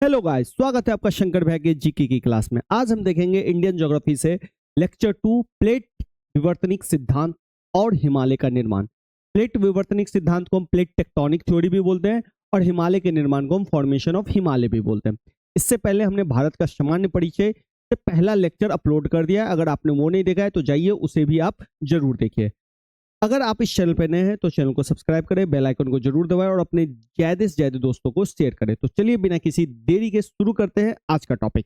Hello guys, स्वागत है आपका शंकर भैया के जीके की क्लास में। आज हम देखेंगे इंडियन ज्योग्राफी से लेक्चर 2 प्लेट विवर्तनिक सिद्धांत और हिमालय का निर्माण। प्लेट विवर्तनिक सिद्धांत को हम प्लेट टेक्टोनिक थ्योरी भी बोलते हैं और हिमालय के निर्माण को हम फॉर्मेशन ऑफ हिमालय भी बोलते हैं। इससे पहले हमने भारत का सामान्य परिचय से पहला लेक्चर अपलोड कर दिया है। अगर आपने वो नहीं देखा है तो जाइए उसे भी आप जरूर देखिए। अगर आप इस चैनल पर नए हैं तो चैनल को सब्सक्राइब करें, बेल आइकन को जरूर दबाएं और अपने ज्यादा से ज्यादा दोस्तों को शेयर करें। तो चलिए बिना किसी देरी के शुरू करते हैं आज का टॉपिक।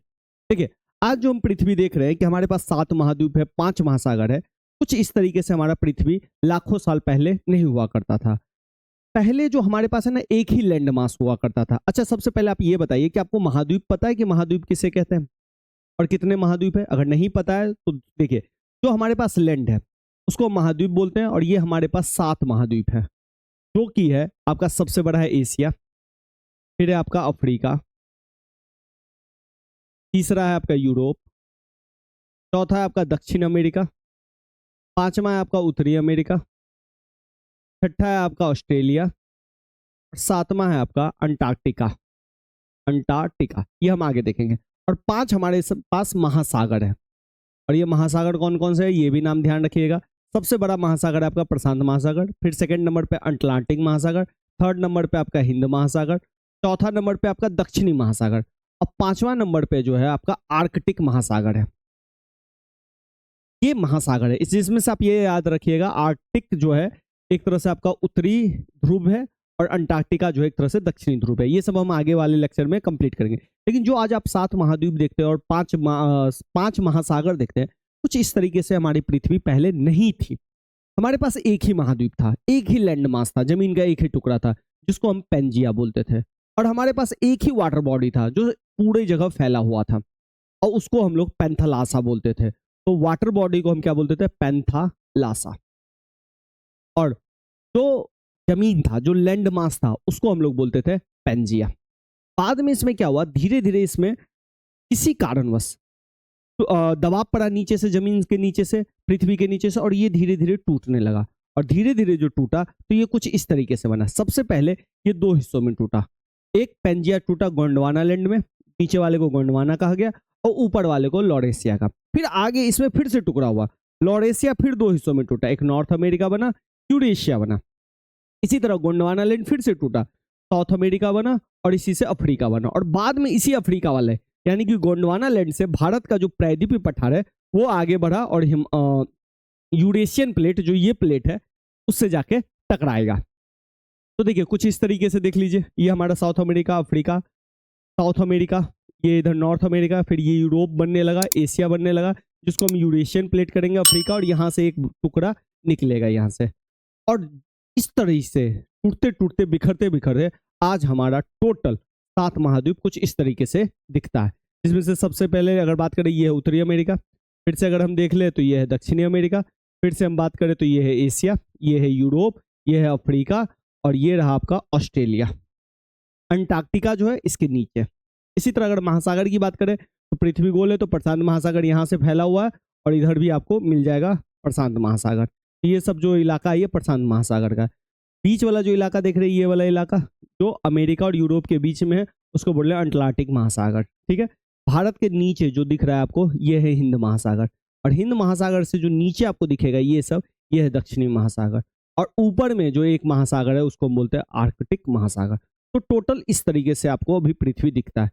देखिए, आज जो हम पृथ्वी देख रहे हैं कि हमारे पास 7 महाद्वीप है, 5 महासागर है। कुछ इस तरीके से हमारा पृथ्वी लाखों साल पहले नहीं हुआ करता था। पहले जो हमारे पास है ना, एक ही लैंड मास हुआ करता था। अच्छा, सबसे पहले आप ये बताइए कि आपको महाद्वीप पता है कि महाद्वीप किसे कहते हैं और कितने महाद्वीप है? अगर नहीं पता है तो देखिए, जो हमारे पास लैंड है उसको महाद्वीप बोलते हैं और ये हमारे पास 7 महाद्वीप है। जो कि है आपका सबसे बड़ा है एशिया, फिर है आपका अफ्रीका, तीसरा है आपका यूरोप, चौथा है आपका दक्षिण अमेरिका, पांचवा है आपका उत्तरी अमेरिका, छठा है आपका ऑस्ट्रेलिया और सातवां है आपका अंटार्कटिका। अंटार्कटिका ये हम आगे देखेंगे। और 5 हमारे पास महासागर है और ये महासागर कौन कौन से है ये भी नाम ध्यान रखिएगा। सबसे बड़ा महासागर है आपका प्रशांत महासागर, फिर सेकंड नंबर पे अटलांटिक महासागर, थर्ड नंबर पे आपका हिंद महासागर, चौथा नंबर पे आपका दक्षिणी महासागर और पांचवा नंबर पे जो है आपका आर्कटिक महासागर है। ये महासागर है, इस जिसमें से आप ये याद रखिएगा, आर्कटिक जो है एक तरह से आपका उत्तरी ध्रुव है और अंटार्कटिका जो है एक तरह से दक्षिणी ध्रुव है। ये सब हम आगे वाले लेक्चर में कंप्लीट करेंगे। लेकिन जो आज आप 7 महाद्वीप देखते हैं और 5 महासागर देखते हैं, कुछ इस तरीके से हमारी पृथ्वी पहले नहीं थी। हमारे पास एक ही महाद्वीप था, एक ही लैंड मास था, जमीन का एक ही टुकड़ा था जिसको हम पेंजिया बोलते थे। और हमारे पास एक ही वाटर बॉडी था जो पूरे जगह फैला हुआ था और उसको हम लोग पैंथालासा बोलते थे। तो वाटर बॉडी को हम क्या बोलते थे? पैंथालासा। और जो जमीन था, जो लैंड मास था, उसको हम लोग बोलते थे पेंजिया। बाद में इसमें क्या हुआ, धीरे धीरे इसमें किसी कारणवश दबाव पड़ा नीचे से, जमीन के नीचे से, पृथ्वी के नीचे से, और ये धीरे धीरे टूटने लगा। और धीरे धीरे जो टूटा तो ये कुछ इस तरीके से बना। सबसे पहले ये 2 हिस्सों में टूटा। एक पेंजिया टूटा गोंडवाना लैंड में, नीचे वाले को गोंडवाना कहा गया और ऊपर वाले को लॉरेशिया का। फिर आगे इसमें फिर से टुकड़ा हुआ, लॉरेशिया फिर 2 हिस्सों में टूटा, एक नॉर्थ अमेरिका बना, यूरेशिया बना। इसी तरह गोंडवाना लैंड फिर से टूटा, साउथ अमेरिका बना और इसी से अफ्रीका बना। और बाद में इसी अफ्रीका वाले यानी कि गोंडवाना लैंड से भारत का जो प्रायद्वीपीय पठार है वो आगे बढ़ा और यूरेशियन प्लेट, जो ये प्लेट है, उससे जाके टकराएगा। तो देखिए कुछ इस तरीके से देख लीजिए, ये हमारा south America, Africa, south America, ये इधर नॉर्थ अमेरिका, फिर ये यूरोप बनने लगा, एशिया बनने लगा, जिसको हम यूरेशियन प्लेट करेंगे, अफ्रीका, और यहाँ से एक टुकड़ा निकलेगा यहाँ से। और इस तरह से टूटते टूटते, बिखरते बिखरते आज हमारा टोटल 7 महाद्वीप कुछ इस तरीके से दिखता है। जिसमें से सबसे पहले अगर बात करें ये है उत्तरी अमेरिका, फिर से अगर हम देख ले तो ये है दक्षिणी अमेरिका, फिर से हम बात करें तो ये है एशिया, ये है यूरोप, ये है अफ्रीका और ये रहा आपका ऑस्ट्रेलिया। अंटार्कटिका जो है इसके नीचे। इसी तरह अगर महासागर की बात करें तो पृथ्वी गोल है तो प्रशांत महासागर यहाँ से फैला हुआ है और इधर भी आपको मिल जाएगा प्रशांत महासागर। ये सब जो इलाका है ये प्रशांत महासागर का। बीच वाला जो इलाका देख रहे हैं, ये वाला इलाका जो अमेरिका और यूरोप के बीच में है, उसको बोल रहे हैं अटलांटिक महासागर। ठीक है। भारत के नीचे जो दिख रहा है आपको, ये है हिंद महासागर, और हिंद महासागर से जो नीचे आपको दिखेगा ये सब, ये है दक्षिणी महासागर। और ऊपर में जो एक महासागर है उसको हम बोलते हैं आर्कटिक महासागर। तो टोटल इस तरीके से आपको अभी पृथ्वी दिखता है।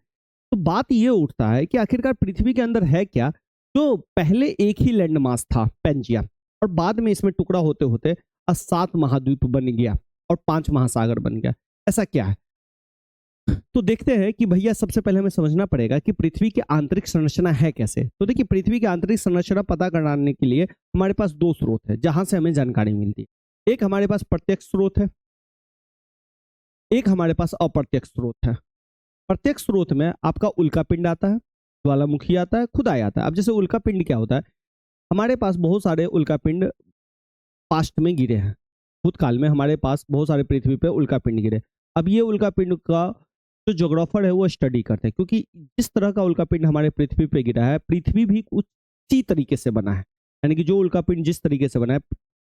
तो बात ये उठता है कि आखिरकार पृथ्वी के अंदर है क्या, जो पहले एक ही लैंड मास था पेंजिया और बाद में इसमें टुकड़ा होते होते 7 महाद्वीप बन गया और 5 महासागर बन गया। ऐसा क्या है? तो देखते हैं कि भैया सबसे पहले हमें समझना पड़ेगा कि पृथ्वी की आंतरिक संरचना है कैसे। तो देखिए, पृथ्वी की आंतरिक संरचना पता करने के लिए हमारे पास 2 स्रोत है जहां से हमें जानकारी मिलती है। एक हमारे पास प्रत्यक्ष स्रोत है, एक हमारे पास अप्रत्यक्ष स्रोत है। प्रत्यक्ष स्रोत में आपका उल्का पिंड आता है, ज्वालामुखी आता है, खुदाई आता है। अब जैसे उल्का पिंड क्या होता है, हमारे पास बहुत सारे उल्का पिंड पास्ट में गिरे हैं, भूतकाल में हमारे पास बहुत सारे पृथ्वी पे उल्का पिंड गिरे। अब ये उल्का पिंड का जो ज्योग्राफर है वो स्टडी करते हैं, क्योंकि जिस तरह का उल्का पिंड हमारे पृथ्वी पे गिरा है, पृथ्वी भी उसी तरीके से बना है। यानी कि जो उल्का पिंड जिस तरीके से बना है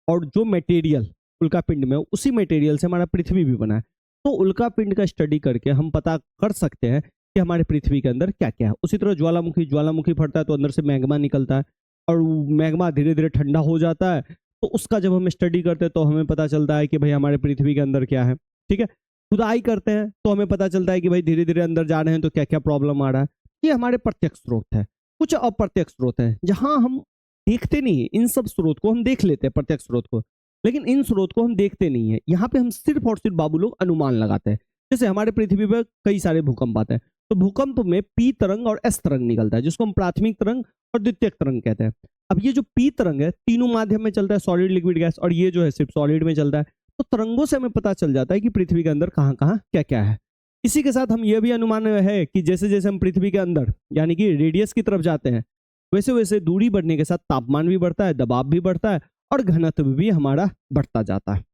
और जो मटेरियल उल्का पिंड में, उसी मटेरियल से हमारा पृथ्वी भी बना है। तो उल्का पिंड का स्टडी करके हम पता कर सकते हैं कि हमारे पृथ्वी के अंदर क्या क्या है। उसी तरह ज्वालामुखी फटता है तो अंदर से मैग्मा निकलता है, और मैग्मा धीरे धीरे ठंडा हो जाता है, तो उसका जब हम स्टडी करते हैं तो हमें पता चलता है कि भाई हमारे पृथ्वी के अंदर क्या है। ठीक है, खुदाई करते हैं तो हमें पता चलता है कि भाई धीरे धीरे अंदर जा रहे हैं तो क्या क्या प्रॉब्लम आ रहा है। ये हमारे प्रत्यक्ष स्रोत है। कुछ अप्रत्यक्ष स्रोत है जहां हम देखते नहीं है। इन सब स्रोत को हम देख लेते हैं, प्रत्यक्ष स्रोत को, लेकिन इन स्रोत को हम देखते नहीं है। यहाँ पे हम सिर्फ और सिर्फ बाबू लोग अनुमान लगाते हैं। जैसे हमारे पृथ्वी पर कई सारे भूकंप आते हैं, तो भूकंप में पी तरंग और एस तरंग निकलता है, जिसको हम प्राथमिक तरंग और द्वितीयक तरंग कहते हैं। अब ये जो पी तरंग है तीनों माध्यम में चलता है, सॉलिड, लिक्विड, गैस, और ये जो है सिर्फ सॉलिड में चलता है। तो तरंगों से हमें पता चल जाता है कि पृथ्वी के अंदर कहाँ कहाँ क्या क्या है। इसी के साथ हम ये भी अनुमान है कि जैसे जैसे हम पृथ्वी के अंदर यानी कि रेडियस की तरफ जाते हैं, वैसे वैसे दूरी बढ़ने के साथ तापमान भी बढ़ता है, दबाव भी बढ़ता है, और घनत्व भी हमारा बढ़ता जाता है।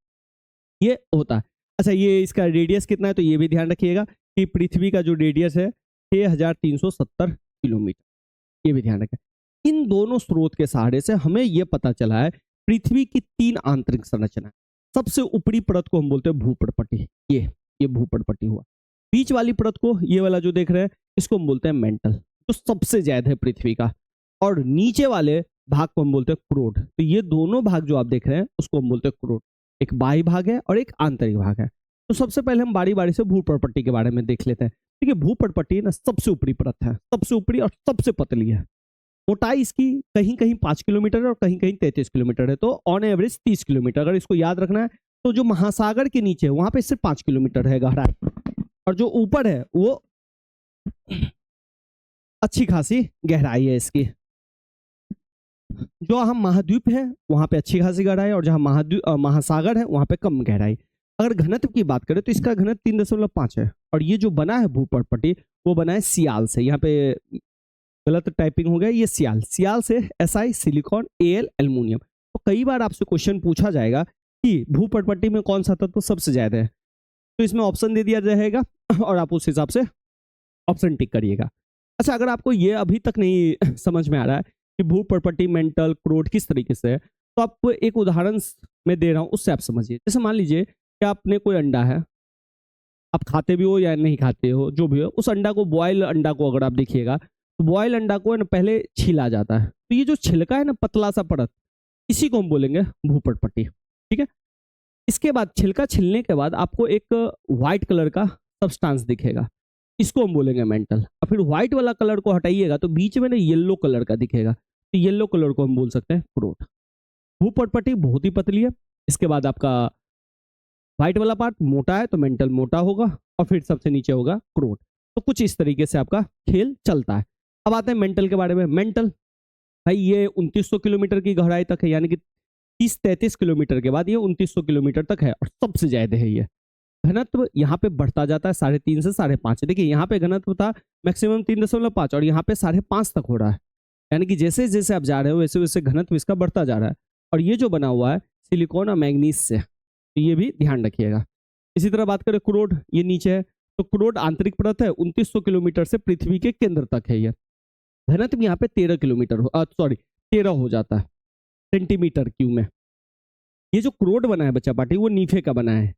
ये होता है। अच्छा, ये इसका रेडियस कितना है तो ये भी ध्यान रखिएगा कि पृथ्वी का जो रेडियस है 6370 किलोमीटर, ये भी ध्यान रखें। इन दोनों स्रोत के सहारे से हमें यह पता चला है पृथ्वी की 3 आंतरिक संरचना। सबसे ऊपरी परत को हम बोलते हैं भूपटपटी, ये भूपटपटी हुआ। बीच वाली परत को, ये वाला जो देख रहे हैं, इसको हम बोलते हैं मेंटल, जो सबसे ज्यादा है पृथ्वी का, और नीचे वाले भाग को हम बोलते हैं क्रोड। तो ये दोनों भाग जो आप देख रहे हैं उसको हम बोलते हैं क्रोड। एक बाह्य भाग है और एक आंतरिक भाग है। तो सबसे पहले हम बारी बारी से भूपटपट्टी के बारे में देख लेते हैं। देखिए, भूपटपट्टी ना सबसे ऊपरी परत है, सबसे ऊपरी और सबसे पतली है। मोटाई इसकी कहीं कहीं 5 किलोमीटर है और कहीं कहीं 33 किलोमीटर है, तो ऑन एवरेज 30 किलोमीटर। अगर इसको याद रखना है तो जो महासागर के नीचे है वहां पे सिर्फ 5 किलोमीटर है गहराई, और जो ऊपर है वो अच्छी खासी गहराई है इसकी। जो हम महाद्वीप है वहां पे अच्छी खासी गहराई, और जहां महासागर है वहां पे कम गहराई। अगर घनत्व की बात करें तो इसका घनत्व 3.5 है, और ये जो बना है भूपटपट्टी वो बना है सियाल से। यहाँ पे गलत टाइपिंग हो गया, ये सियाल से SI सिलिकॉन, AL एल्युमिनियम। तो कई बार आपसे क्वेश्चन पूछा जाएगा कि भूपटपट्टी में कौन सा तत्व सबसे ज्यादा है, तो इसमें ऑप्शन दे दिया जाएगा और आप उस हिसाब से ऑप्शन टिक करिएगा। अच्छा, अगर आपको ये अभी तक नहीं समझ में आ रहा है कि भूपटपट्टी, मेंटल, क्रोड किस तरीके से है, तो आपको एक उदाहरण मैं दे रहा हूँ, उससे आप समझिए। जैसे मान लीजिए कि आपने कोई अंडा है, आप खाते भी हो या नहीं खाते हो, जो भी हो, उस अंडा को, बॉयल अंडा को अगर आप देखिएगा तो बॉयल अंडा को है ना पहले छीला जाता है। तो ये जो छिलका है ना, पतला सा परत, इसी को हम बोलेंगे भूपटपट्टी। ठीक है, इसके बाद छिलका छिलने के बाद आपको एक व्हाइट कलर का सब्सटेंस दिखेगा, इसको हम बोलेंगे मेंटल। और फिर व्हाइट वाला कलर को हटाइएगा तो बीच में ना येलो कलर का दिखेगा, तो येलो कलर को हम बोल सकते हैं क्रोड। भूपटपट्टी बहुत ही पतली है। इसके बाद आपका व्हाइट वाला पार्ट मोटा है तो मेंटल मोटा होगा, और फिर सबसे नीचे होगा क्रोड। तो कुछ इस तरीके से आपका खेल चलता है। अब आते हैं मेंटल के बारे में। मेंटल भाई ये 2900 किलोमीटर की गहराई तक है, यानी कि 30-33 किलोमीटर के बाद ये 2900 किलोमीटर तक है, और सबसे ज्यादा है ये। घनत्व यहाँ पे बढ़ता जाता है 3.5 से 5.5। देखिए, यहाँ पे घनत्व था मैक्सिमम 3.5 और यहाँ पे 5.5 तक हो रहा है, यानी कि जैसे जैसे आप जा रहे हो वैसे वैसे घनत्व इसका बढ़ता जा रहा है। और ये जो बना हुआ है सिलिकॉन और मैग्नीज से, तो ये भी ध्यान रखिएगा। इसी तरह बात करें क्रोड, ये नीचे है, तो क्रोड आंतरिक परत है, 2900 किलोमीटर से पृथ्वी के केंद्र तक है ये। घनत्व यहाँ पे 13 हो जाता है सेंटीमीटर क्यूब में। ये जो क्रोड बना है बच्चा पार्टी, वो नीफे का बना है,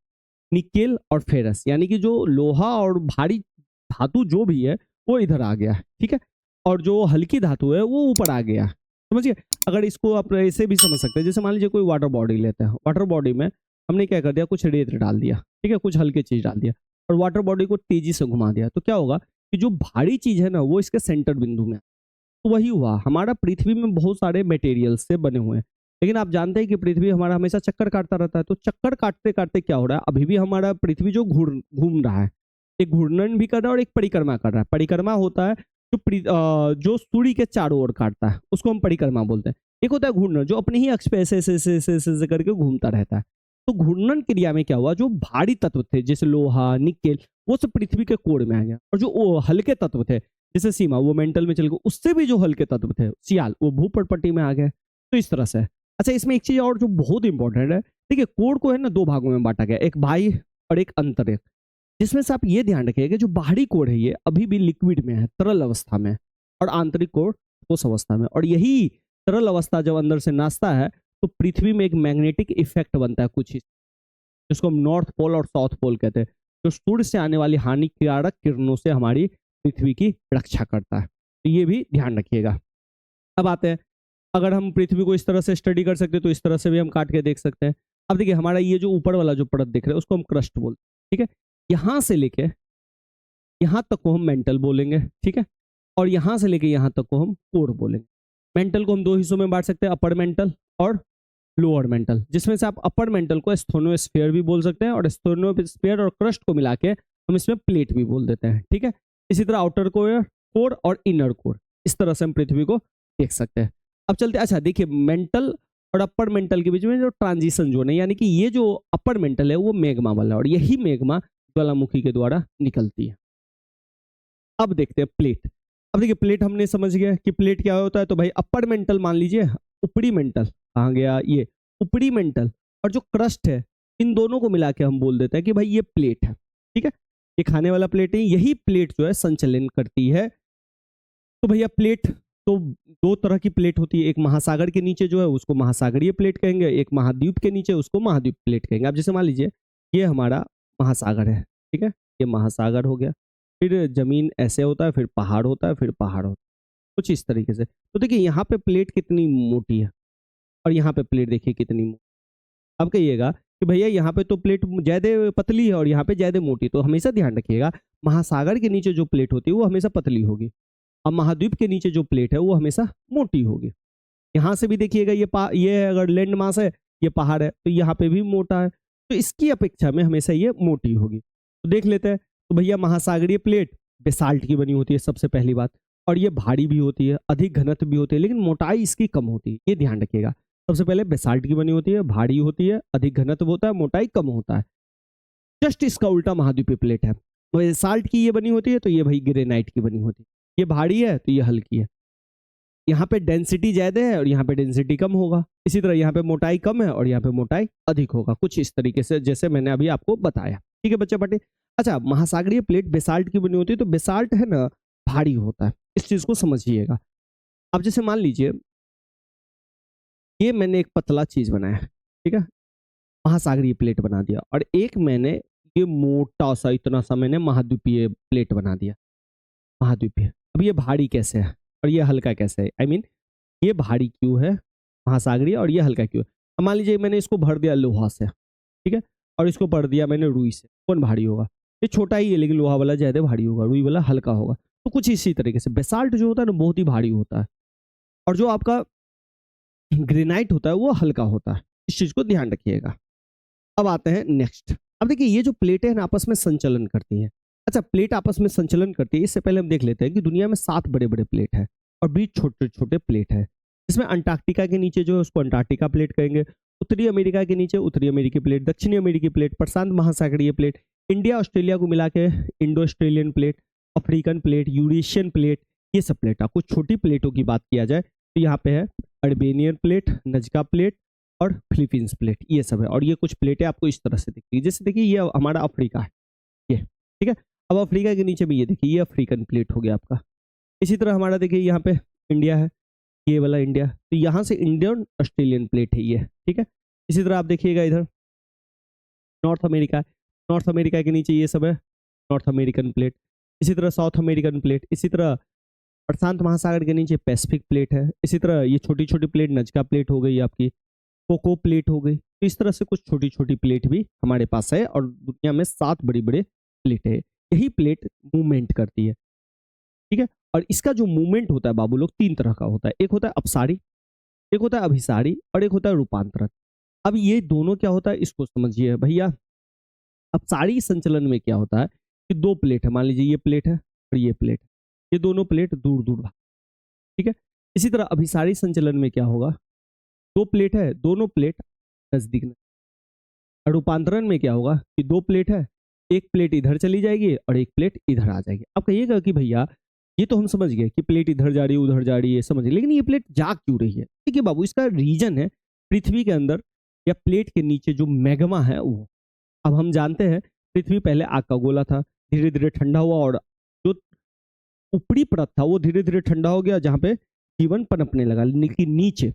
निकेल और फेरस, यानी कि जो लोहा और भारी धातु जो भी है वो इधर आ गया है। ठीक है, और जो हल्की धातु है वो ऊपर आ गया, समझिए। अगर इसको आप ऐसे भी समझ सकते हैं, जैसे मान लीजिए कोई वाटर बॉडी लेते हैं, वाटर बॉडी में हमने क्या कर दिया, कुछ रेत डाल दिया, ठीक है, कुछ हल्के चीज डाल दिया, और वाटर बॉडी को तेजी से घुमा दिया, तो क्या होगा कि जो भारी चीज है ना वो इसके सेंटर बिंदु में। तो वही हुआ, हमारा पृथ्वी में बहुत सारे मटेरियल से बने हुए हैं, लेकिन आप जानते हैं कि पृथ्वी हमारा हमेशा चक्कर काटता रहता है। तो चक्कर काटते काटते क्या हो रहा है, अभी भी हमारा पृथ्वी जो घूम रहा है, एक घूर्णन भी कर रहा है और एक परिक्रमा कर रहा है। परिक्रमा होता है जो सूर्य के चारों ओर काटता है, उसको हम परिक्रमा बोलते हैं। एक होता है घूर्णन, जो अपने ही अक्ष पे ऐसे ऐसे ऐसे ऐसे ऐसे करके घूमता रहता है। तो घूर्णन क्रिया में क्या हुआ, जो भारी तत्व थे जैसे लोहा, निकेल, वो सब पृथ्वी के कोर में आ गया, और जो हल्के तत्व थे जैसे सीमा, वो मेंटल में चल गए, उससे भी जो हल्के तत्व थे सियाल, वो भूपटपट्टी में आ गए। तो इस तरह से। अच्छा, इसमें एक चीज और जो बहुत इंपॉर्टेंट है, देखिए कोर को है ना 2 भागों में बांटा गया, एक बाह्य और एक आंतरिक, जिसमें से आप ये ध्यान रखिएगा जो बाहरी कोर है ये अभी भी लिक्विड में है, तरल अवस्था में, और आंतरिक कोर ठोस अवस्था में। और यही तरल अवस्था जब अंदर से नाचता है तो पृथ्वी में एक मैग्नेटिक इफेक्ट बनता है कुछ, जिसको हम नॉर्थ पोल और साउथ पोल कहते हैं, जो सूर्य से आने वाली हानिकारक किरणों से हमारी पृथ्वी की रक्षा करता है, तो ये भी ध्यान रखिएगा। अब आते हैं, अगर हम पृथ्वी को इस तरह से स्टडी कर सकते हैं तो इस तरह से भी हम काट के देख सकते हैं। अब देखिए हमारा ये जो ऊपर वाला जो परत दिख रहा है उसको हम क्रस्ट बोलते हैं, ठीक है। यहाँ से लेके यहाँ तक को हम मेंटल बोलेंगे, ठीक है, और यहाँ से लेके यहाँ तक को हम कोर बोलेंगे। मेंटल को हम दो हिस्सों में बांट सकते हैं, अपर मेंटल और लोअर मेंटल, जिसमें से आप अपर मेंटल को एस्थोनोस्फीयर भी बोल सकते हैं और एस्थोनोस्फीयर और क्रस्ट को मिला के हम इसमें प्लेट भी बोल देते हैं, ठीक है। इसी तरह आउटर कोर और इनर कोर, इस तरह से हम पृथ्वी को देख सकते हैं। अब चलते, अच्छा देखिए मेंटल और अपर मेंटल के बीच में जो ट्रांजिशन जोन है, यानी कि ये जो अपर मेंटल है वो मैग्मा वाला है और यही मैग्मा ज्वालामुखी के द्वारा निकलती है। अब देखते हैं प्लेट। अब देखिए प्लेट हमने समझ गया कि प्लेट क्या होता है, तो भाई अपर मेंटल मान लीजिए, ऊपरी मेंटल कहाँ गया, ये ऊपरी मेंटल और जो क्रस्ट है, इन दोनों को मिला के हम बोल देते हैं कि भाई ये प्लेट है, ठीक है। ये खाने वाला प्लेट है, यही प्लेट जो है संचलन करती है। तो भैया प्लेट तो दो तरह की प्लेट होती है, एक महासागर के नीचे जो है उसको महासागरीय प्लेट कहेंगे, एक महाद्वीप के नीचे उसको महाद्वीप प्लेट कहेंगे। अब जैसे मान लीजिए ये हमारा महासागर है, ठीक है, ये महासागर हो गया, फिर जमीन ऐसे होता है, फिर पहाड़ होता है, फिर पहाड़ होता है, कुछ इस तरीके से। तो देखिए यहाँ पे प्लेट कितनी मोटी है और यहाँ पे प्लेट देखिए कितनी मोटी। अब कहिएगा कि भैया यहाँ पे तो प्लेट ज़्यादा पतली है और यहाँ पे ज़्यादा मोटी, तो हमेशा ध्यान रखिएगा महासागर के नीचे जो प्लेट होती है वो हमेशा पतली होगी और महाद्वीप के नीचे जो प्लेट है वो हमेशा मोटी होगी। यहाँ से भी देखिएगा ये अगर लैंड मास है, ये पहाड़ है, तो यहाँ पे भी मोटा है, तो इसकी अपेक्षा में हमेशा ये मोटी होगी। तो देख लेते हैं, तो भैया महासागरीय प्लेट बेसाल्ट की बनी होती है सबसे पहली बात, और ये भारी भी होती है, अधिक घनत्व भी होती है, लेकिन मोटाई इसकी कम होती है, ये ध्यान रखिएगा। सबसे पहले बेसाल्ट की बनी होती है, भारी होती है, अधिक घनत्व होता है, मोटाई कम होता है। जस्ट इसका उल्टा महाद्वीपीय प्लेट है, बेसाल्ट की ये बनी होती है तो ये भाई ग्रेनाइट की बनी होती है, ये भारी है तो ये हल्की है। यहाँ पे डेंसिटी ज्यादा है और यहाँ पे डेंसिटी कम होगा, इसी तरह यहाँ पे मोटाई कम है और यहाँ पे मोटाई अधिक होगा, कुछ इस तरीके से जैसे मैंने अभी आपको बताया, ठीक है बच्चे पार्टी। अच्छा, महासागरीय प्लेट बेसाल्ट की बनी होती है, तो बेसाल्ट है ना भारी होता है, इस चीज को समझिएगा। अब जैसे मान लीजिए ये मैंने एक पतला चीज बनाया, ठीक है, महासागरीय प्लेट बना दिया, और एक मैंने ये मोटा सा इतना सा मैंने महाद्वीपीय प्लेट बना दिया, महाद्वीपीय। अब ये भारी कैसे है और ये हल्का कैसे है, I mean, ये भारी क्यों है महासागरीय और ये हल्का क्यों है। अब मान लीजिए मैंने इसको भर दिया लोहा से, ठीक है, और इसको भर दिया मैंने रुई से, कौन भारी होगा, ये छोटा ही है लेकिन लोहा वाला ज्यादा भारी होगा, रुई वाला हल्का होगा। तो कुछ इसी तरीके से बेसाल्ट जो होता है ना बहुत ही भारी होता है और जो आपका ग्रेनाइट होता है वो हल्का होता है, इस चीज को ध्यान रखिएगा। अब आते हैं नेक्स्ट। अब देखिए ये जो प्लेटें हैं आपस में संचलन करती हैं। अच्छा, प्लेट आपस में संचलन करती है, इससे पहले हम देख लेते हैं कि दुनिया में 7 बड़े बड़े प्लेट है और 20 छोटे छोटे प्लेट है। इसमें अंटार्कटिका के नीचे जो है उसको अंटार्कटिका प्लेट कहेंगे, उत्तरी अमेरिका के नीचे उत्तरी अमेरिकी प्लेट, दक्षिणी अमेरिकी प्लेट, प्रशांत महासागरीय प्लेट, इंडिया ऑस्ट्रेलिया को मिला के Indo Australian plate, African plate, Eurasian plate, ये सब प्लेट। कुछ छोटी प्लेटों की बात किया जाए तो यहाँ पे है अर्बेनियन प्लेट, नजका प्लेट और फिलीपींस प्लेट, ये सब है। और ये कुछ प्लेटें आपको इस तरह से दिखती है, जैसे देखिए ये हमारा अफ्रीका है, ये ठीक है। अब अफ्रीका के नीचे भी ये देखिए ये अफ्रीकन प्लेट हो गया आपका। इसी तरह हमारा देखिए यहाँ पे इंडिया है, ये वाला इंडिया, तो यहाँ से इंडियन ऑस्ट्रेलियन प्लेट है ये, ठीक है। इसी तरह आप देखिएगा इधर नॉर्थ अमेरिका है, नॉर्थ अमेरिका के नीचे ये सब है नॉर्थ अमेरिकन प्लेट। इसी तरह साउथ अमेरिकन प्लेट, इसी तरह प्रशांत महासागर के नीचे पैसिफिक प्लेट है। इसी तरह ये छोटी छोटी प्लेट नजका प्लेट हो गई आपकी, कोको प्लेट हो गई। तो इस तरह से कुछ छोटी छोटी प्लेट भी हमारे पास है और दुनिया में 7 बड़ी बड़े प्लेट है। यही प्लेट मूवमेंट करती है, ठीक है। और इसका जो मूवमेंट होता है बाबू लोग 3 तरह का होता है, एक होता है अपसारी, एक होता है अभिसारी और एक होता है रूपांतरण। अब ये दोनों क्या होता है इसको समझिए भैया। अपसारी संचलन में क्या होता है कि 2 प्लेट है, मान लीजिए ये प्लेट है और ये प्लेट, ये दोनों प्लेट दूर दूर भाग, ठीक है। इसी तरह अभिसारी संचलन में क्या होगा, 2 प्लेट है, दोनों प्लेट नजदीक में। और रूपांतरण में क्या होगा कि 2 प्लेट है, एक प्लेट इधर चली जाएगी और एक प्लेट इधर आ जाएगी। अब कहिएगा कि भैया ये तो हम समझ गए कि प्लेट इधर जा रही है उधर जा रही है, समझ गए, लेकिन ये प्लेट जा क्यों रही है। ठीक है बाबू, इसका रीजन है पृथ्वी के अंदर या प्लेट के नीचे जो मैग्मा है वो। अब हम जानते हैं पृथ्वी पहले आग का गोला था, धीरे धीरे ठंडा हुआ और जो ऊपरी परत था वो धीरे धीरे ठंडा हो गया, जहाँ पे जीवन पनपने लगा। लेकिन नीचे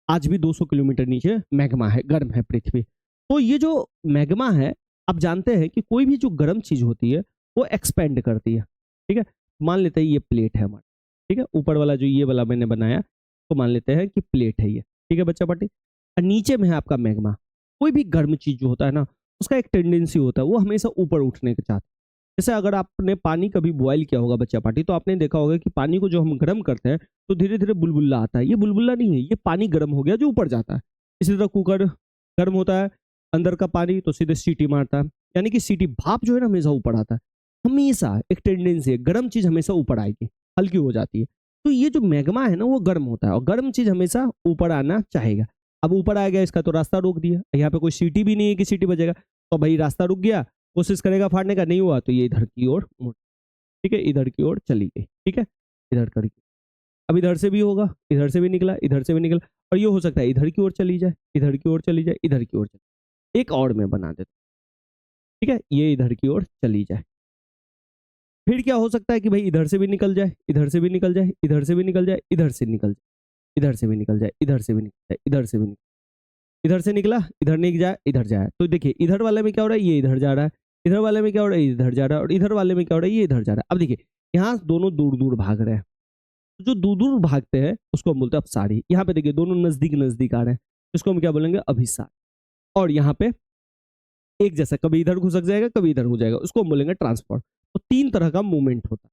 आज भी 200 किलोमीटर नीचे मैग्मा है, गर्म है पृथ्वी। तो ये जो मैग्मा है, आप जानते हैं कि कोई भी जो गर्म चीज होती है वो एक्सपेंड करती है, ठीक है। मान लेते हैं ये प्लेट है हमारा, ठीक है, ऊपर वाला जो ये वाला मैंने बनाया तो मान लेते हैं कि प्लेट है ये, ठीक है बच्चा पार्टी। और नीचे में है आपका मैग्मा। कोई भी गर्म चीज जो होता है ना, उसका एक टेंडेंसी होता है वो हमेशा ऊपर उठने के चाहता है। जैसे अगर आपने पानी कभी बॉयल किया होगा बच्चा पार्टी, तो आपने देखा होगा कि पानी को जो हम गर्म करते हैं तो धीरे धीरे बुलबुला आता है। ये बुलबुला नहीं है, ये पानी गर्म हो गया जो ऊपर जाता है। इसी तरह कुकर गर्म होता है, अंदर का पानी तो सीधे सीटी मारता है, यानी कि सीटी भाप जो है ना हमेशा ऊपर आता है। हमेशा एक टेंडेंसी है, गर्म चीज हमेशा ऊपर आएगी, हल्की हो जाती है। तो ये जो मैग्मा है ना वो गर्म होता है और गर्म चीज हमेशा ऊपर आना चाहेगा। अब ऊपर आ गया, इसका तो रास्ता रोक दिया, यहाँ पे कोई सीटी भी नहीं है कि सीटी बजेगा, तो भाई रास्ता रुक गया, कोशिश करेगा फाड़ने का, नहीं हुआ तो ये इधर की ओर मुड़, ठीक है, इधर की ओर चली गई, ठीक है, इधर करके। अब इधर से भी होगा, इधर से भी निकला, इधर से भी निकला, और ये हो सकता है इधर की ओर चली जाए, इधर की ओर चली जाए, इधर की ओर चली। एक और मैं बना देता, ठीक है, ये इधर की ओर चली जाए। फिर क्या हो सकता है कि भाई इधर से भी निकल जाए, इधर से भी निकल जाए, इधर से भी निकल जाए, इधर से निकल जाए, इधर से भी निकल जाए, इधर से भी निकल जाए, इधर से भी निकल, इधर से निकला, इधर नहीं जाए, इधर जाए। तो देखिए इधर वाले में क्या हो रहा है, ये इधर जा रहा है, इधर वाले में क्या हो रहा है, ये इधर जा रहा है, और इधर वाले में क्या हो रहा है, ये इधर जा रहा है। अब देखिए यहाँ दोनों दूर दूर भाग रहे हैं, जो दूर दूर भागते हैं उसको हम बोलते हैं अपसारी। यहाँ पे देखिए दोनों नजदीक नजदीक आ रहे हैं, इसको हम क्या बोलेंगे, अभिसार। और यहाँ पे एक जैसा कभी इधर घुसक जाएगा, कभी इधर हो जाएगा, उसको हम बोलेंगे ट्रांसफर। तो तीन तरह का मूवमेंट होता है।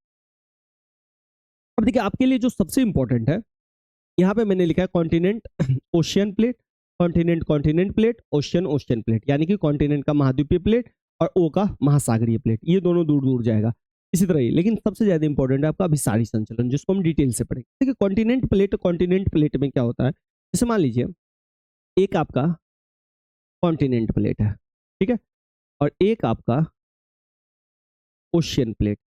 अब देखिए आपके लिए जो सबसे इंपॉर्टेंट है, यहाँ पे मैंने लिखा है continent ocean plate, continent continent plate, ocean ocean plate, यानी कि कॉन्टिनेंट का महाद्वीपीय प्लेट और ओ का महासागरीय प्लेट, ये दोनों दूर दूर जाएगा। इसी तरह ही, लेकिन सबसे ज्यादा इंपॉर्टेंट है आपका अभिसारी संचलन, जिसको हम डिटेल से पढ़ेंगे। देखिए कॉन्टिनेंट प्लेट में क्या होता है, जैसे मान लीजिए एक आपका कॉन्टिनेंट प्लेट है, ठीक है, और एक आपका ओशियन प्लेट।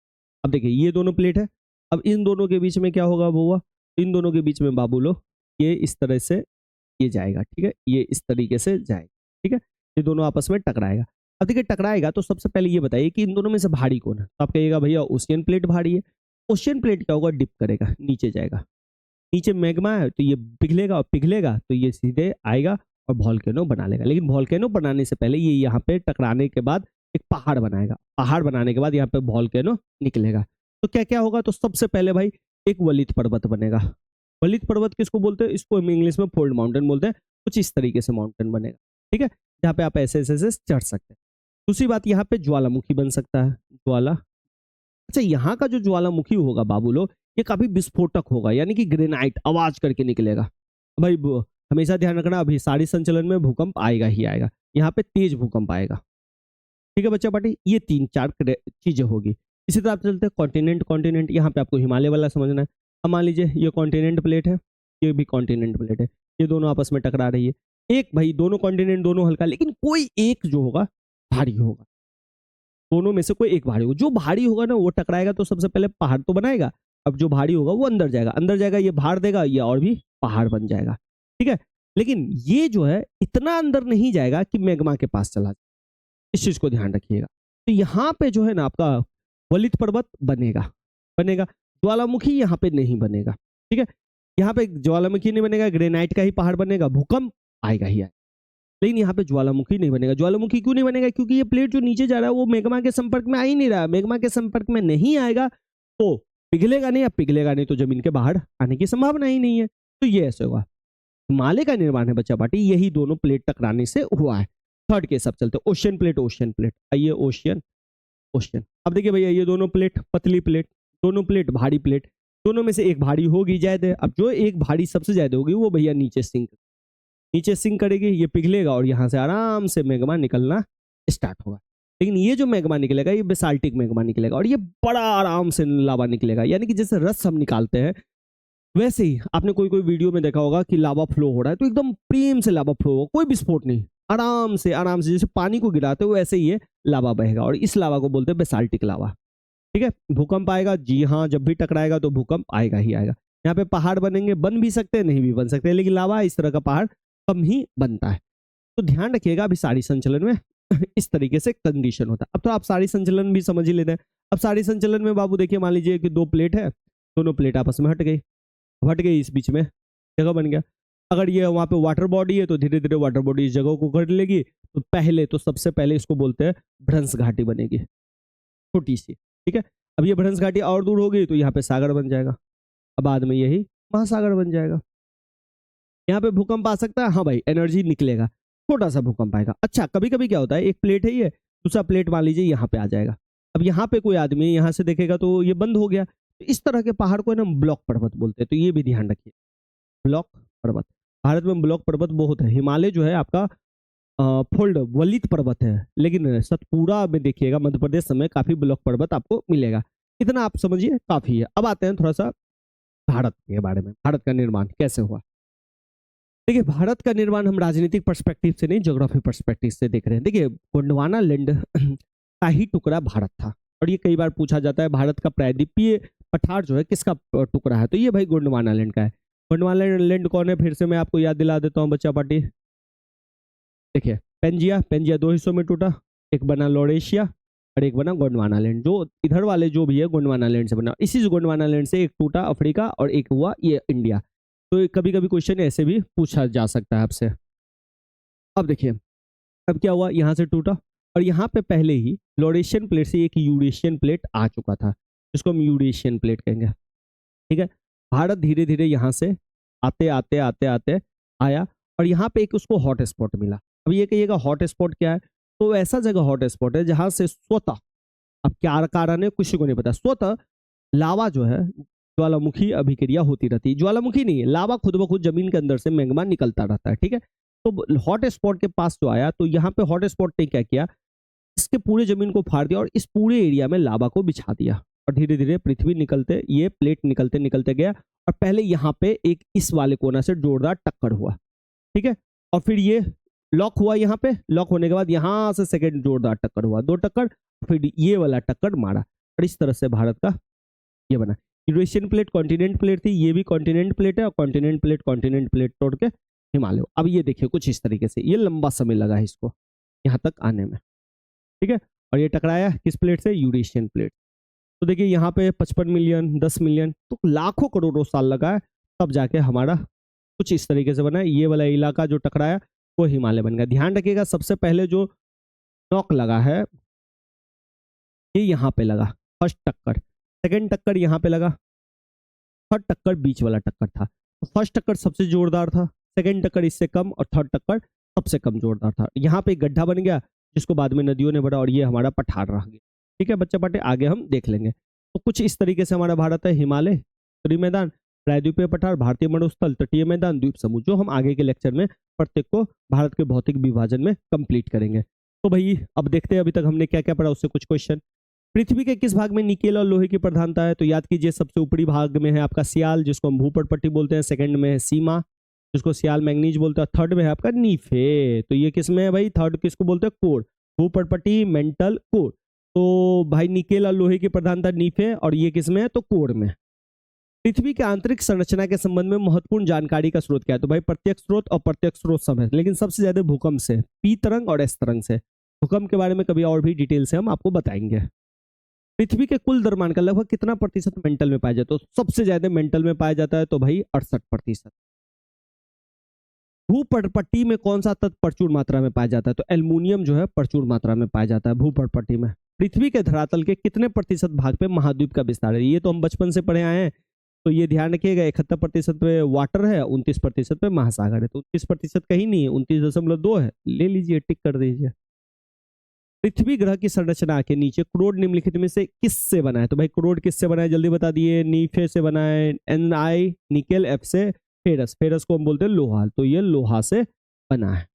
अब देखिए ये दोनों प्लेट है, अब इन दोनों के बीच में क्या होगा बुआ, इन दोनों के बीच में बाबू लो ये इस तरह से ये जाएगा, ठीक है, ये इस तरीके से जाएगा, ठीक है, ये दोनों आपस में टकराएगा। अब देखिए टकराएगा तो सबसे पहले ये बताइए कि इन दोनों में से भारी कौन है, तो आप कहिएगा भैया ओशियन प्लेट भारी है। ओशियन प्लेट क्या होगा, डिप करेगा, नीचे जाएगा, नीचे मैग्मा है तो ये पिघलेगा, और पिघलेगा तो ये सीधे आएगा और वॉल्केनो बना लेगा। लेकिन वॉल्केनो बनाने से पहले ये यहाँ पे टकराने के बाद एक पहाड़ बनाएगा, पहाड़ बनाने के बाद यहाँ पे वॉल्केनो निकलेगा। तो क्या क्या होगा, तो सबसे पहले भाई एक वलित पर्वत बनेगा। वलित पर्वत किसको बोलते हैं, इसको हम इंग्लिश में फोल्ड माउंटेन बोलते हैं। कुछ इस तरीके से माउंटेन बनेगा, ठीक है, जहाँ पे आप ऐसे ऐसे ऐसे चढ़ सकते हैं। दूसरी बात, यहाँ पे ज्वालामुखी बन सकता है, ज्वाला। अच्छा, यहाँ का जो ज्वालामुखी होगा बाबू लोग, ये काफी विस्फोटक होगा, यानी कि ग्रेनाइट आवाज करके निकलेगा। भाई हमेशा ध्यान रखना, अभी सारी संचलन में भूकंप आएगा ही आएगा, यहाँ पे तेज भूकंप आएगा, ठीक है बच्चा पार्टी। ये तीन चार चीजें होगी। इसी तरह आप चलते हैं कॉन्टिनेंट, कॉन्टिनेंट यहाँ पे आपको हिमालय वाला समझना है। अब मान लीजिए ये कॉन्टिनेंट प्लेट है, ये भी कॉन्टिनेंट प्लेट है, ये दोनों आपस में टकरा रही है। एक भाई दोनों कॉन्टिनेंट दोनों हल्का, लेकिन कोई एक जो होगा भारी होगा, दोनों में से कोई एक भारी होगा। जो भारी होगा ना वो टकराएगा तो सबसे पहले पहाड़ तो बनाएगा, अब जो भारी होगा वो अंदर जाएगा, अंदर जाएगा, ये भार देगा, ये और भी पहाड़ बन जाएगा, ठीक है। लेकिन ये जो है इतना अंदर नहीं जाएगा कि मैग्मा के पास चला जाए, इस चीज को ध्यान रखिएगा। तो यहाँ पे जो है ना आपका वलित पर्वत बनेगा, बनेगा, ज्वालामुखी यहाँ पे नहीं बनेगा, ठीक है, यहाँ पे ज्वालामुखी नहीं बनेगा, ग्रेनाइट का ही पहाड़ बनेगा, भूकंप आएगा ही आएगा, लेकिन यहाँ पे ज्वालामुखी नहीं बनेगा। ज्वालामुखी क्यों नहीं बनेगा, क्योंकि ये प्लेट जो नीचे जा रहा है वो मैग्मा के संपर्क में आ ही नहीं रहा है। मैग्मा के संपर्क में नहीं आएगा तो पिघलेगा नहीं, अब पिघलेगा नहीं तो जमीन के बाहर आने की संभावना ही नहीं है। तो ये ऐसे होगा। हिमालय का निर्माण है बच्चा पार्टी, यही दोनों प्लेट टकराने से हुआ है। थर्ड केस अब चलते हैं, ओशियन प्लेट, ओशियन प्लेट। आइए ओशियन, ओशियन। अब देखिए भैया ये दोनों प्लेट पतली प्लेट, दोनों प्लेट भारी प्लेट, दोनों में से एक भारी होगी ज्यादा। अब जो एक भारी सबसे ज्यादा होगी वो भैया नीचे सिंक करेगी, ये पिघलेगा और यहाँ से आराम से मैग्मा निकलना स्टार्ट होगा। लेकिन ये जो मैग्मा निकलेगा ये बेसाल्टिक मैग्मा निकलेगा और ये बड़ा आराम से लावा निकलेगा, यानी कि जैसे रस हम निकालते हैं वैसे ही। आपने कोई कोई वीडियो में देखा होगा कि लावा फ्लो हो रहा है तो एकदम प्रेम से लावा फ्लो होगा, कोई विस्फोट नहीं, आराम से जैसे पानी को गिराते हो वैसे ही ये लावा बहेगा, और इस लावा को बोलते हैं बेसाल्टिक लावा, ठीक है। भूकंप आएगा, जी हाँ, जब भी टकराएगा तो भूकंप आएगा ही आएगा। यहाँ पे पहाड़ बनेंगे, बन भी सकते हैं, नहीं भी बन सकते, लेकिन लावा इस तरह का पहाड़ कम ही बनता है। तो ध्यान रखिएगा अभी सारी संचलन में इस तरीके से कंडीशन होता है। अब तो आप सारी संचलन भी समझ ही लेते हैं। अब सारी संचलन में बाबू देखिए, मान लीजिए कि दो प्लेट है, दोनों प्लेट आपस में हट गई, इस बीच में जगह बन गया। अगर ये वहां पे वाटर बॉडी है तो धीरे धीरे वाटर बॉडी इस जगह को कर लेगी, तो सबसे पहले इसको बोलते हैं भ्रंश घाटी बनेगी, छोटी सी, ठीक है। अब ये भ्रंश घाटी और दूर होगी तो यहाँ पे सागर बन जाएगा, अब बाद में यही महासागर बन जाएगा। यहाँ पे भूकंप आ सकता है, हाँ भाई, एनर्जी निकलेगा, छोटा सा भूकंप आएगा। अच्छा, कभी कभी क्या होता है, एक प्लेट है ये, दूसरा प्लेट मान लीजिए यहाँ पे आ जाएगा। अब यहाँ पे कोई आदमी यहाँ से देखेगा तो ये बंद हो गया, तो इस तरह के पहाड़ को है ना ब्लॉक पर्वत बोलते हैं, तो ये भी ध्यान रखिए, ब्लॉक पर्वत। भारत में ब्लॉक पर्वत बहुत है। हिमालय जो है आपका फोल्ड वलित पर्वत है, लेकिन सतपुड़ा में देखिएगा मध्य प्रदेश में काफी ब्लॉक पर्वत आपको मिलेगा। इतना आप समझिए काफी है। अब आते हैं थोड़ा सा भारत के बारे में, भारत का निर्माण कैसे हुआ। देखिए, भारत का निर्माण हम राजनीतिक पर्सपेक्टिव से नहीं, ज्योग्राफी पर्सपेक्टिव से देख रहे हैं। देखिए, गोंडवाना लैंड का ही टुकड़ा भारत था, और ये कई बार पूछा जाता है भारत का प्रायद्वीपीय पठार जो है किसका टुकड़ा है, तो ये भाई गोंडवाना लैंड का है। गोंडवाना लैंड कौन है, फिर से मैं आपको याद दिला देता हूँ बच्चा पार्टी। देखिए, पेंजिया दो हिस्सों में टूटा, एक बना लॉरेशिया और एक बना गोंडवाना लैंड। जो इधर वाले जो भी है गोंडवाना लैंड से बना, इसी से गोंडवाना लैंड से एक टूटा अफ्रीका और एक हुआ ये इंडिया। तो कभी कभी क्वेश्चन ऐसे भी पूछा जा सकता है आपसे। अब देखिए, अब क्या हुआ, यहाँ से टूटा और यहाँ पे पहले ही लॉरेशियन प्लेट से एक यूरेशियन प्लेट आ चुका था, जिसको हम यूरेशियन प्लेट कहेंगे। ठीक है, भारत धीरे धीरे यहाँ से आते आते आते आते आया और यहाँ पे एक उसको हॉट स्पॉट मिला। अब ये कहिएगा हॉट स्पॉट क्या है, तो ऐसा जगह हॉट स्पॉट है जहां से स्वतः, अब क्या कारण है किसी को नहीं पता, स्वतः लावा जो है ज्वालामुखी अभिक्रिया होती रहती है। ज्वालामुखी नहीं है, लावा खुद ब खुद जमीन के अंदर से मैग्मा निकलता रहता है। ठीक है, तो हॉट स्पॉट के पास जो आया, तो यहाँ पे हॉट स्पॉट ने क्या किया, इसके पूरे जमीन को फाड़ दिया और इस पूरे एरिया में लावा को बिछा दिया और धीरे धीरे पृथ्वी निकलते, ये प्लेट निकलते निकलते गया और पहले यहाँ पे एक इस वाले कोना से जोरदार टक्कर हुआ। ठीक है, और फिर ये लॉक हुआ, यहाँ पे लॉक होने के बाद यहाँ से सेकेंड जोरदार टक्कर हुआ, दो टक्कर, फिर ये वाला टक्कर मारा और इस तरह से भारत का ये बना। यूरेशियन प्लेट कॉन्टिनेंट प्लेट थी, ये भी कॉन्टिनेंट प्लेट है और कॉन्टिनेंट प्लेट तोड़ के हिमालय। अब ये देखिए कुछ इस तरीके से, ये लंबा समय लगा है इसको यहाँ तक आने में। ठीक है, और ये टकराया किस प्लेट से, यूरेशियन प्लेट। तो देखिए यहाँ पे 55 मिलियन 10 मिलियन तो लाखों करोड़ों साल लगा है, तब जाके हमारा कुछ इस तरीके से बना है। ये वाला इलाका जो टकराया वो हिमालय बन गया। ध्यान रखिएगा, सबसे पहले जो नॉक लगा है ये यहाँ पे लगा, फर्स्ट टक्कर, सेकंड टक्कर यहाँ पे लगा, थर्ड टक्कर बीच वाला टक्कर था। तो फर्स्ट टक्कर सबसे जोरदार था, सेकंड टक्कर इससे कम और थर्ड टक्कर सबसे कम जोरदार था। यहाँ पे एक गड्ढा बन गया जिसको बाद में नदियों ने भरा और ये हमारा पठार रह गया। ठीक है बच्चा पाटे, आगे हम देख लेंगे। तो कुछ इस तरीके से हमारा भारत है, हिमालय, उत्तरी मैदान, प्रायद्वीपीय पठार, भारतीय मरुस्थल, तटीय मैदान, द्वीप समूह, जो हम आगे के लेक्चर में प्रत्येक को भारत के भौतिक विभाजन में कंप्लीट करेंगे। तो भाई अब देखते हैं अभी तक हमने क्या क्या पढ़ा, उससे कुछ क्वेश्चन। पृथ्वी के किस भाग में निकेल और लोहे की प्रधानता है, तो याद कीजिए सबसे ऊपरी भाग में है आपका सियाल जिसको हम भूपटपट्टी बोलते हैं, सेकंड में है सीमा जिसको सियाल मैंगनीज बोलते हैं, थर्ड में है आपका नीफे। तो ये किस में है भाई, थर्ड किसको बोलते हैं, कोर, भूपटपट्टी, मेंटल, कोर। तो भाई निकेल और लोहे की प्रधानता नीफे और ये किस में है, तो कोर में। पृथ्वी के आंतरिक संरचना के संबंध में महत्वपूर्ण जानकारी का स्रोत क्या है, तो भाई प्रत्यक्ष स्रोत और प्रत्यक्ष स्रोत सब है, लेकिन सबसे ज्यादा भूकंप से, पी तरंग और एस तरंग से। भूकंप के बारे में कभी और भी डिटेल से हम आपको बताएंगे। पृथ्वी के कुल द्रव्यमान का लगभग कितना प्रतिशत मेंटल में पाया जाता है, तो सबसे ज्यादा मेंटल में पाया जाता है, तो भाई 68%। भूपटपट्टी में कौन सा तत्व प्रचुर मात्रा में पाया जाता है, तो एल्युमिनियम जो है प्रचुर मात्रा में पाया जाता है भूपटपट्टी में। पृथ्वी के धरातल के कितने प्रतिशत भाग पे महाद्वीप का विस्तार है, ये तो हम बचपन से पढ़े आए हैं, तो ये ध्यान रखिएगा 71% पे वाटर है, 29% पे महासागर है, तो 29% कहीं नहीं है, 29.2 है, ले लीजिए टिक कर दीजिए। पृथ्वी ग्रह की संरचना के नीचे क्रोड निम्नलिखित में से किससे बना है, तो भाई क्रोड किससे बना है जल्दी बता दिए, नीफे से बना है, Ni निकेल, एफ से फेरस, फेरस को हम बोलते हैं लोहा, तो ये लोहा से बना है।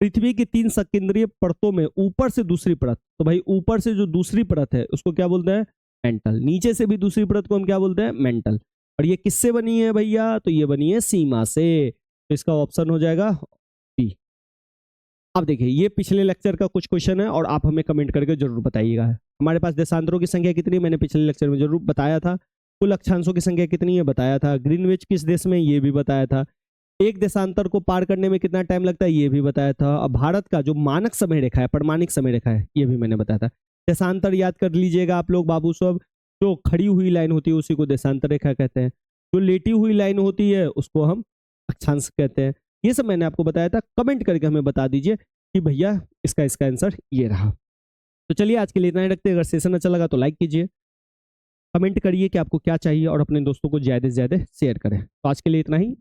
पृथ्वी की 3 संकेंद्रीय परतों में ऊपर से दूसरी परत, तो भाई ऊपर से जो दूसरी परत है उसको क्या बोलते हैं, मेंटल, नीचे से भी दूसरी परत को हम क्या बोलते हैं, मेंटल। और ये किससे बनी है भैया, तो ये बनी है सीमा से, तो इसका ऑप्शन हो जाएगा बी। अब देखिए ये पिछले लेक्चर का कुछ क्वेश्चन है और आप हमें कमेंट करके जरूर बताइएगा। हमारे पास देशांतरों की संख्या कितनी है, मैंने पिछले लेक्चर में जरूर बताया था। कुल अक्षांशों की संख्या कितनी है बताया था। ग्रीनविच किस देश में, ये भी बताया था। एक देशांतर को पार करने में कितना टाइम लगता है, ये भी बताया था। अब भारत का जो मानक समय रेखा है, प्रमाणिक समय रेखा है, ये भी मैंने बताया था। देशांतर याद कर लीजिएगा आप लोग बाबू सब, जो खड़ी हुई लाइन होती है उसी को देशांतर रेखा कहते हैं, जो लेटी हुई लाइन होती है उसको हम अक्षांश कहते हैं। ये सब मैंने आपको बताया था, कमेंट करके हमें बता दीजिए कि भैया इसका आंसर ये रहा। तो चलिए आज के लिए इतना ही रखते हैं। अगर सेशन अच्छा लगा तो लाइक कीजिए, कमेंट करिए कि आपको क्या चाहिए और अपने दोस्तों को ज़्यादा से ज़्यादा शेयर करें। तो आज के लिए इतना ही।